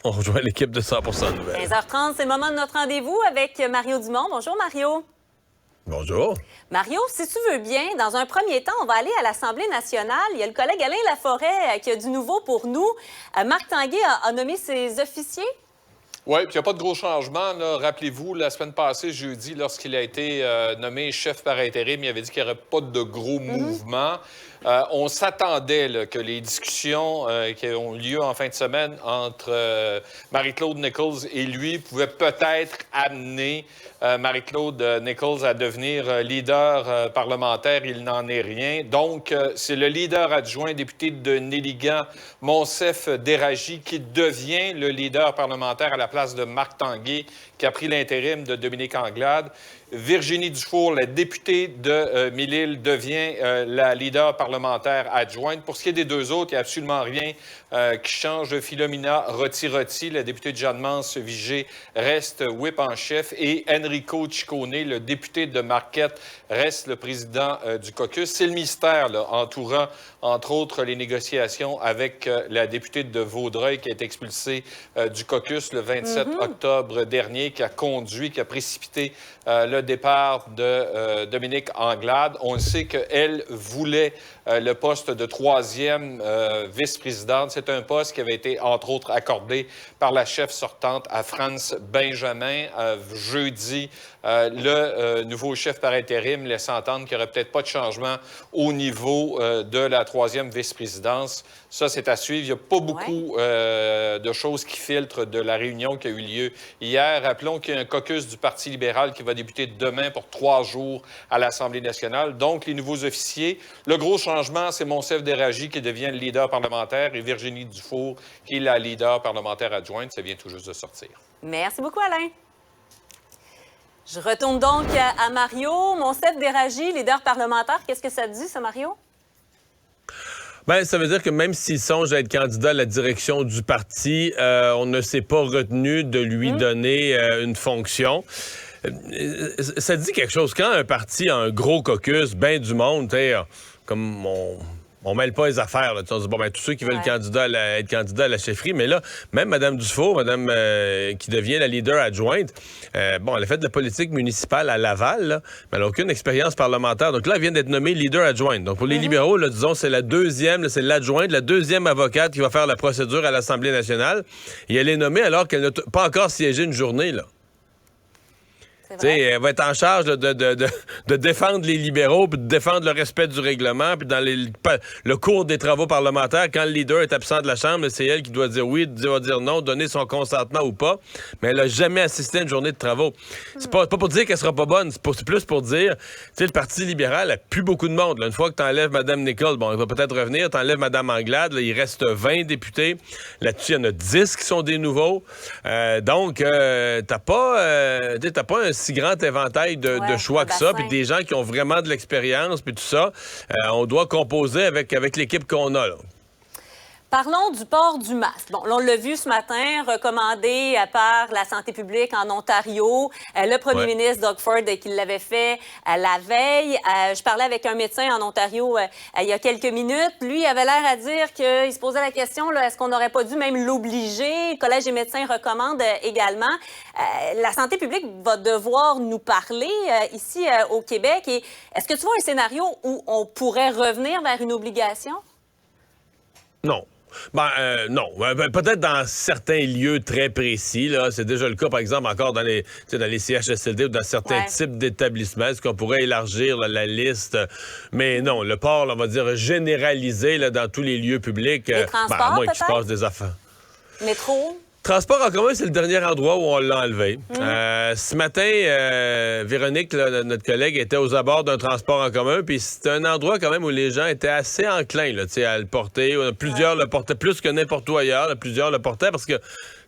On rejoint l'équipe de 100% Nouvelles. 15h30, c'est le moment de notre rendez-vous avec Mario Dumont. Bonjour, Mario. Bonjour. Mario, si tu veux bien, dans un premier temps, on va aller à l'Assemblée nationale. Il y a le collègue Alain Laforêt qui a du nouveau pour nous. Marc Tanguay a nommé ses officiers. Oui, puis il n'y a pas de gros changements. Rappelez-vous, la semaine passée, jeudi, lorsqu'il a été nommé chef par intérim, il avait dit qu'il n'y aurait pas de gros mouvements. On s'attendait que les discussions qui ont lieu en fin de semaine entre Marie-Claude Nichols et lui pouvaient peut-être amener Marie-Claude Nichols à devenir leader parlementaire. Il n'en est rien. Donc, c'est le leader adjoint député de Néligan, Monsef Déragi, qui devient le leader parlementaire à la place de Marc Tanguay, qui a pris l'intérim de Dominique Anglade. Virginie Dufour, la députée de Mille-Îles, devient la leader parlementaire adjointe. Pour ce qui est des deux autres, il n'y a absolument rien qui change. Philomena Roti-Roti, la députée de Jeanne-Mance-Vigée, reste whip en chef. Et Enrico Ciccone, le député de Marquette, reste le président du caucus. C'est le mystère entourant, entre autres, les négociations avec la députée de Vaudreuil qui a été expulsée du caucus le 27 octobre dernier, qui a conduit, qui a précipité le départ de Dominique Anglade. On sait qu'elle voulait le poste de troisième vice-présidente. C'est un poste qui avait été, entre autres, accordé par la chef sortante à France Benjamin. Jeudi, le nouveau chef par intérim laisse entendre qu'il n'y aurait peut-être pas de changement au niveau de la troisième vice-présidence. Ça, c'est à suivre. Il n'y a pas beaucoup de choses qui filtrent de la réunion qui a eu lieu hier. Rappelons qu'il y a un caucus du Parti libéral qui va débuter demain pour 3 jours à l'Assemblée nationale. Donc, les nouveaux officiers. Le gros changement, c'est Monsef Déragi qui devient le leader parlementaire et Virginie Dufour qui est la leader parlementaire adjointe. Ça vient tout juste de sortir. Merci beaucoup, Alain. Je retourne donc à Mario. Monsef Déragi, leader parlementaire. Qu'est-ce que ça dit, ça, Mario? Bien, ça veut dire que même s'il songe à être candidat à la direction du parti, on ne s'est pas retenu de lui donner une fonction. Ça dit quelque chose. Quand un parti a un gros caucus, ben du monde, comme on mêle pas les affaires. Là. On dit, bon, ben, tous ceux qui veulent être candidat à la chefferie, mais là, même Mme Dufour, qui devient la leader adjointe, bon, elle a fait de la politique municipale à Laval, là, mais elle n'a aucune expérience parlementaire. Donc là, elle vient d'être nommée leader adjointe. Donc pour les libéraux, là, disons, c'est la deuxième, là, c'est l'adjointe, la deuxième avocate qui va faire la procédure à l'Assemblée nationale. Et elle est nommée alors qu'elle n'a pas encore siégé une journée, là. Elle va être en charge là, de défendre les libéraux, puis de défendre le respect du règlement, puis dans le cours des travaux parlementaires, quand le leader est absent de la Chambre, c'est elle qui doit dire oui, doit dire non, donner son consentement ou pas. Mais elle n'a jamais assisté à une journée de travaux. C'est pas pour dire qu'elle sera pas bonne, c'est plus pour dire, tu sais, le Parti libéral n'a plus beaucoup de monde. Là, une fois que tu enlèves Mme Nichols, bon, elle va peut-être revenir, tu enlèves Mme Anglade, là, il reste 20 députés. Là-dessus, il y en a 10 qui sont des nouveaux. Donc, t'as pas un si grand éventail de choix que ça, puis des gens qui ont vraiment de l'expérience, puis tout ça, on doit composer avec l'équipe qu'on a, là. Parlons du port du masque. Bon, là, on l'a vu ce matin, recommandé par la santé publique en Ontario. Le premier ministre Doug Ford qui l'avait fait la veille. Je parlais avec un médecin en Ontario il y a quelques minutes. Lui, il avait l'air à dire qu'il se posait la question, là, est-ce qu'on n'aurait pas dû même l'obliger? Le Collège des médecins recommande également. La santé publique va devoir nous parler ici au Québec. Et est-ce que tu vois un scénario où on pourrait revenir vers une obligation? Non. Non. Peut-être dans certains lieux très précis. Là, c'est déjà le cas, par exemple, encore dans les CHSLD ou dans certains types d'établissements. Est-ce qu'on pourrait élargir là, la liste? Mais non, le port, là, on va dire, généralisé là, dans tous les lieux publics. Les transports, à moins qu'il se passe des affaires. Métro? Transport en commun, c'est le dernier endroit où on l'a enlevé. Ce matin, Véronique, là, notre collègue, était aux abords d'un transport en commun, puis c'est un endroit quand même où les gens étaient assez enclins là, à le porter. Plusieurs le portaient plus que n'importe où ailleurs. Là, plusieurs le portaient parce que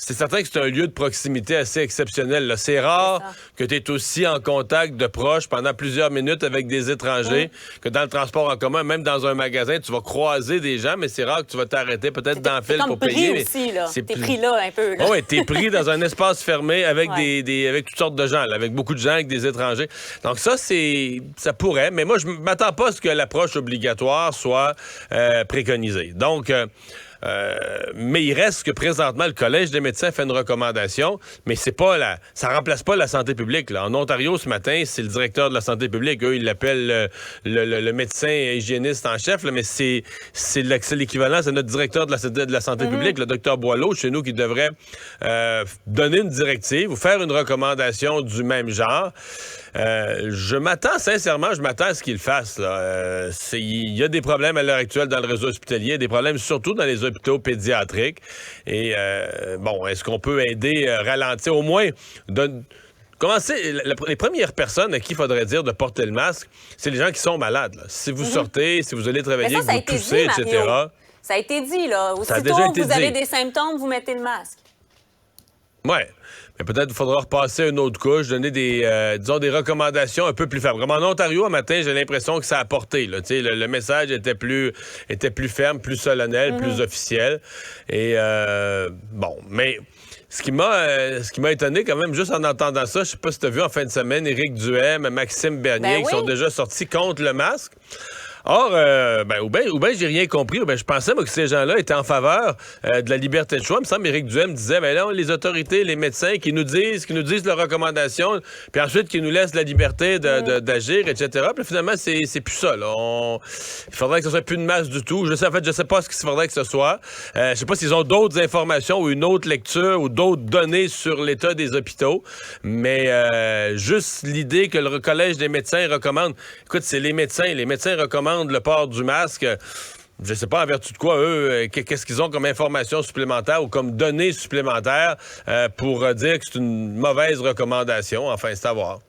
c'est certain que c'est un lieu de proximité assez exceptionnel. Là. C'est rare que tu es aussi en contact de proches pendant plusieurs minutes avec des étrangers que dans le transport en commun. Même dans un magasin, tu vas croiser des gens, mais c'est rare que tu vas t'arrêter peut-être dans le fil pour payer. T'es pris aussi, là. T'es pris là un peu. Oui, t'es pris dans un espace fermé avec avec toutes sortes de gens, là, avec beaucoup de gens, avec des étrangers. Donc ça pourrait, mais moi, je m'attends pas à ce que l'approche obligatoire soit préconisée. Donc, Mais il reste que présentement, le Collège des médecins fait une recommandation, mais ça remplace pas la santé publique. Là. En Ontario, ce matin, c'est le directeur de la santé publique. Eux, ils l'appellent le médecin hygiéniste en chef, là, mais c'est l'équivalent, c'est notre directeur de la santé publique, le docteur Boileau, chez nous, qui devrait donner une directive ou faire une recommandation du même genre. Je m'attends à ce qu'il fasse. Il y a des problèmes à l'heure actuelle dans le réseau hospitalier, des problèmes surtout dans les hôpitaux pédiatriques. Et est-ce qu'on peut aider, ralentir, au moins... Commencer, les premières personnes à qui il faudrait dire de porter le masque, c'est les gens qui sont malades. Là. Si vous sortez, si vous allez travailler, que vous toussez, etc. Ça a été dit, là. Aussitôt que vous avez des symptômes, vous mettez le masque. Oui. Mais peut-être qu'il faudra repasser une autre couche, donner des recommandations un peu plus fermes. Comme en Ontario, un matin, j'ai l'impression que ça a porté. Là. Le message était plus ferme, plus solennel, plus officiel. Et mais... Ce qui m'a étonné quand même, juste en entendant ça, je sais pas si tu as vu en fin de semaine, Éric Duhem, Maxime Bernier, qui sont déjà sortis contre le masque. Or, ou bien j'ai rien compris, ou bien je pensais moi, que ces gens-là étaient en faveur de la liberté de choix. Il me semble Éric Duhem disait, là, les autorités, les médecins qui nous disent leurs recommandations, puis ensuite qui nous laissent la liberté d'agir, etc. Puis finalement, c'est plus ça. Là. Il faudrait que ce soit plus de masse du tout. Je sais pas ce qu'il faudrait que ce soit. Je sais pas s'ils ont d'autres informations ou une autre lecture ou d'autres données sur l'état des hôpitaux, mais juste l'idée que le Collège des médecins recommande... Écoute, c'est les médecins recommandent le port du masque. Je ne sais pas en vertu de quoi, eux, qu'est-ce qu'ils ont comme information supplémentaire ou comme données supplémentaires pour dire que c'est une mauvaise recommandation. Enfin, c'est à voir.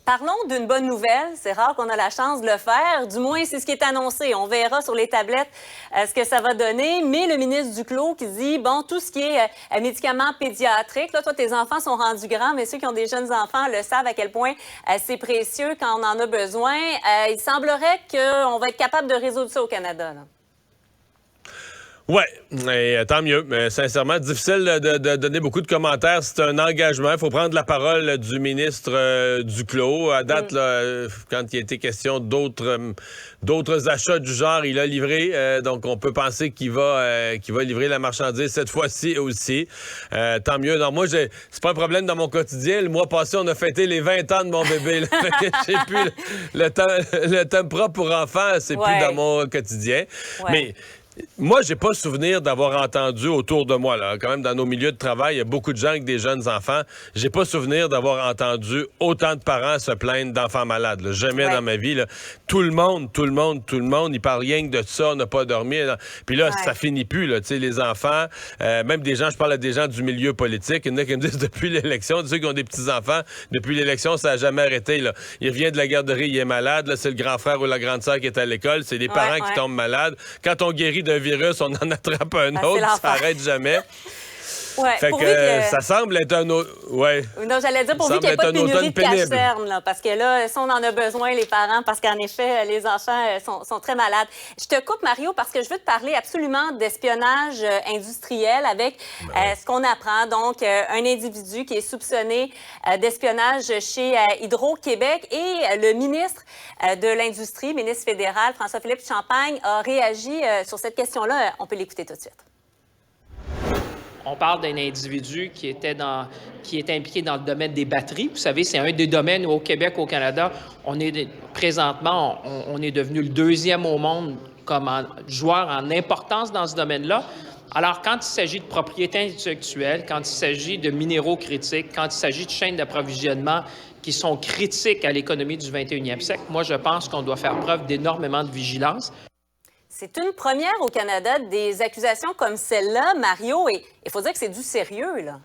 Parlons d'une bonne nouvelle. C'est rare qu'on a la chance de le faire. Du moins, c'est ce qui est annoncé. On verra sur les tablettes ce que ça va donner. Mais le ministre Duclos qui dit, tout ce qui est médicaments pédiatriques, là, toi, tes enfants sont rendus grands, mais ceux qui ont des jeunes enfants le savent à quel point c'est précieux quand on en a besoin. Il semblerait qu'on va être capable de résoudre ça au Canada, là. Ouais, et tant mieux. Mais sincèrement, difficile de donner beaucoup de commentaires. C'est un engagement. Il faut prendre la parole du ministre Duclos. À date, là, quand il a été question d'autres achats du genre, il a livré. Donc, on peut penser qu'il va livrer la marchandise cette fois-ci aussi. Tant mieux. Non, moi, c'est pas un problème dans mon quotidien. Le mois passé, on a fêté les 20 ans de mon bébé. Là. J'ai plus le temps propre pour enfants, c'est plus dans mon quotidien. Ouais. Mais moi, j'ai pas souvenir d'avoir entendu autour de moi, là, quand même dans nos milieux de travail, il y a beaucoup de gens avec des jeunes enfants. J'ai pas souvenir d'avoir entendu autant de parents se plaindre d'enfants malades. Là. Jamais dans ma vie. Là. Tout le monde, ils parlent rien que de ça, on n'a pas dormi. Là. Puis là, ça finit plus. Là, les enfants, même des gens, je parle à des gens du milieu politique, il y en a qui me disent depuis l'élection, ceux qui ont des petits-enfants, depuis l'élection, ça n'a jamais arrêté. Là. Il revient de la garderie, il est malade. Là, c'est le grand frère ou la grande sœur qui est à l'école. C'est les parents qui tombent malades. Quand on guérit d'un virus, on en attrape un autre, ça n'arrête jamais. Ouais, fait que ça semble être un autre... Ouais. Non, j'allais dire pourvu qu'il n'y ait pas de pénurie de cache-cerne, là, parce que là, si on en a besoin, les parents, parce qu'en effet, les enfants sont très malades. Je te coupe, Mario, parce que je veux te parler absolument d'espionnage industriel avec ce qu'on apprend. Donc, un individu qui est soupçonné d'espionnage chez Hydro-Québec et le ministre de l'Industrie, ministre fédéral, François-Philippe Champagne, a réagi sur cette question-là. On peut l'écouter tout de suite. On parle d'un individu qui était impliqué dans le domaine des batteries. Vous savez, c'est un des domaines où, au Québec, au Canada, présentement, on est devenu le deuxième au monde comme joueur en importance dans ce domaine-là. Alors, quand il s'agit de propriété intellectuelle, quand il s'agit de minéraux critiques, quand il s'agit de chaînes d'approvisionnement qui sont critiques à l'économie du 21e siècle, moi, je pense qu'on doit faire preuve d'énormément de vigilance. C'est une première au Canada, des accusations comme celle-là, Mario, et il faut dire que c'est du sérieux, là.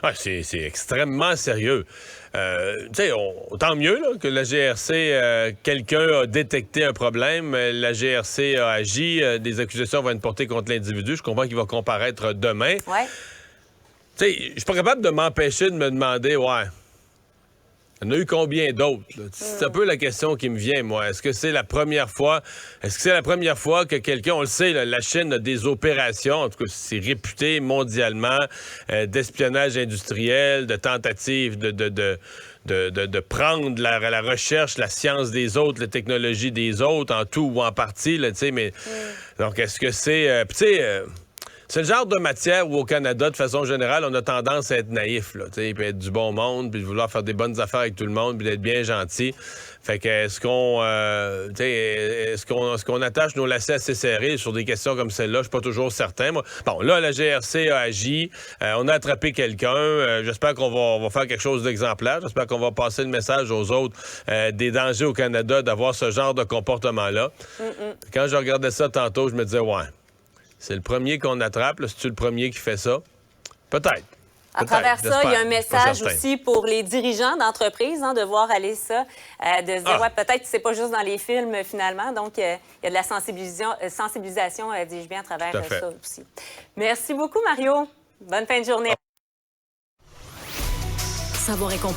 Ah, c'est extrêmement sérieux. Tant mieux là, que la GRC, quelqu'un a détecté un problème, la GRC a agi, des accusations vont être portées contre l'individu. Je comprends qu'il va comparaître demain. Ouais. Je suis pas capable de m'empêcher de me demander, il y en a eu combien d'autres? C'est un peu la question qui me vient, moi. Est-ce que c'est la première fois? Que quelqu'un, on le sait, là, la Chine a des opérations, en tout cas, c'est réputé mondialement, d'espionnage industriel, de tentatives de de prendre la recherche, la science des autres, la technologie des autres, en tout ou en partie, là, tu sais, mais... Donc, est-ce que c'est... tu sais... c'est le genre de matière où, au Canada, de façon générale, on a tendance à être naïf, là, tu sais, puis être du bon monde, puis de vouloir faire des bonnes affaires avec tout le monde, puis d'être bien gentil. Fait que est-ce qu'on attache nos lacets assez serrés sur des questions comme celle-là? Je suis pas toujours certain. Moi. Bon, là, la GRC a agi. On a attrapé quelqu'un. J'espère qu'on va faire quelque chose d'exemplaire. J'espère qu'on va passer le message aux autres des dangers au Canada d'avoir ce genre de comportement-là. Quand je regardais ça tantôt, je me disais, ouais, c'est le premier qu'on attrape. Là, c'est-tu le premier qui fait ça? Peut-être. À travers ça, il y a un message aussi pour les dirigeants d'entreprise, de voir aller ça, de se dire, ouais, peut-être que c'est pas juste dans les films, finalement. Donc, il y a de la sensibilisation, dis-je bien, à travers ça aussi. Merci beaucoup, Mario. Bonne fin de journée. Savoir et